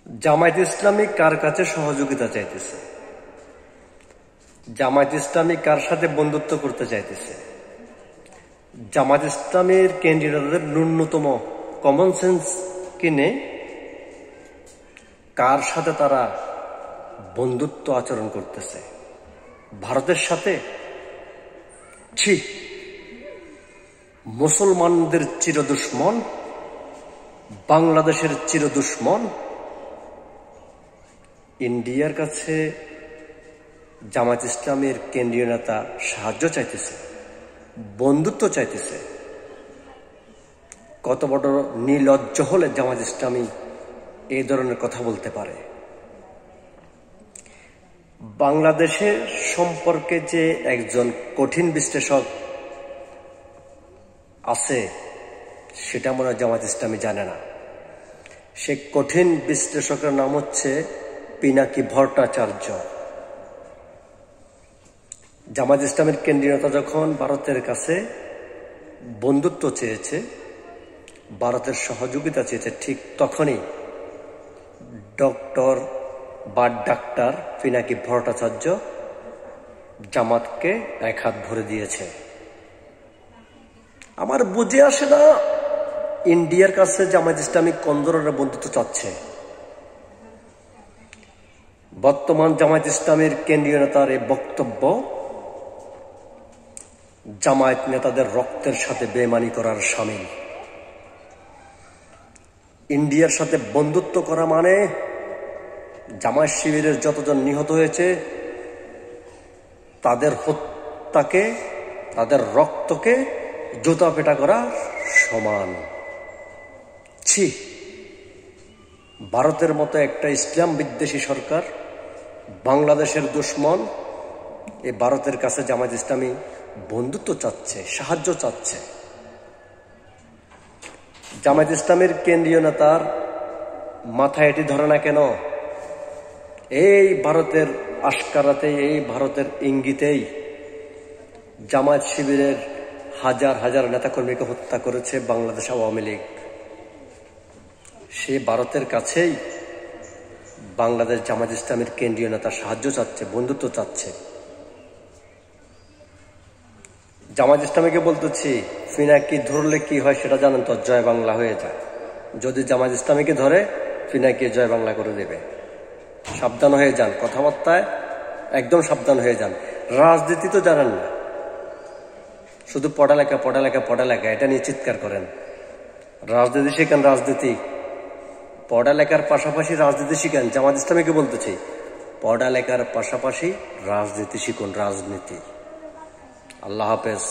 জামায়াত ইসলামী কার কাছে সহযোগিতা চাইতেছে? জামায়াত ইসলামী কার সাথে বন্ধুত্ব করতে চাইতেছে? জামায়াত ইসলামীর ক্যান্ডিডেটদের ন্যূনতম কমন সেন্স কিনে কার সাথে তারা বন্ধুত্ব আচরণ করতেছে? ভারতের সাথে? ছি, মুসলমানদের চিরদুশ্মন, বাংলাদেশের চিরদুশ্মন ইন্ডিয়ার কাছে জামায়াত ইসলামের কেন্দ্রীয় নেতা সাহায্য চাইতেছে, বন্ধুত্ব চাইতেছে। কত বড় নির্লজ্জ হলে জামায়াত ইসলামী এই ধরনের কথা বলতে পারে? বাংলাদেশের সম্পর্কে যে একজন কঠিন বিশ্লেষক আছে সেটা মনে হয় জামায়াত ইসলামী জানে না। সে কঠিন বিশ্লেষকের নাম হচ্ছে পিনাকি ভট্টাচার্য। জামায়াত ইসলামের কেন্দ্রীয় নেতা যখন ভারতের কাছে বন্ধুত্ব চেয়েছে, ভারতের সহযোগিতা চেয়েছে, ঠিক তখনই ডাক্তার পিনাকি ভট্টাচার্য জামাতকে এক হাত ভরে দিয়েছে। আমার বুঝে আসে না ইন্ডিয়ার কাছে জামায়াত ইসলামী কোন ধরনের বন্ধুত্ব চাচ্ছে। বর্তমান জামায়াত ইসলামের কেন্দ্রীয় নেতার এই বক্তব্য জামায়াত নেতাদের রক্তের সাথে বেইমানি করার শামিল। ইন্ডিয়ার সাথে বন্ধুত্ব করা মানে জামায়াত শিবিরের যতজন নিহত হয়েছে তাদের হত্যাকে, তাদের রক্তকে জুতা পেটা করা সমান। ছি, ভারতের মতো একটা ইসলাম বিদ্বেষী সরকার, বাংলাদেশের দুশ্মন, এই ভারতের কাছে জামায়াত ইসলামী বন্ধুত্ব চাচ্ছে, সাহায্য চাচ্ছে। জামায়াত ইসলামের কেন্দ্রীয় নেতার মাথায় এটি ধরে না কেন? এই ভারতের আশকারাতে, এই ভারতের ইঙ্গিতেই জামায়াত শিবিরের হাজার হাজার নেতাকর্মীকে হত্যা করেছে বাংলাদেশ আওয়ামী লীগ। সে ভারতের কাছেই বাংলাদেশ জামায়াত ইসলামের কেন্দ্রীয় নেতা সাহায্য চাচ্ছে, বন্ধুত্ব চাচ্ছে। জামায়াত ইসলামীকে বলতেছি, পিনাকি ধরলে কি হয় সেটা জানেন তো, জয় বাংলা হয়ে যায়। যদি জামায়াত ইসলামীকে ধরে, পিনাকি জয় বাংলা করে দেবে। সাবধান হয়ে যান, কথাবার্তায় একদম সাবধান হয়ে যান। রাজনীতি তো জানেন না, শুধু পড়ালেখা পড়ালেখা পড়ালেখা এটা নিয়ে চিৎকার করেন। রাজনীতি শিখেন, রাজনীতি। পড়ালেখার পাশাপাশি রাজনীতি শিখেন। জামায়াত ইসলামীকে বলতেছি, পড়ালেখার পাশাপাশি রাজনীতি শিখুন, রাজনীতি। আল্লাহ হাফেজ।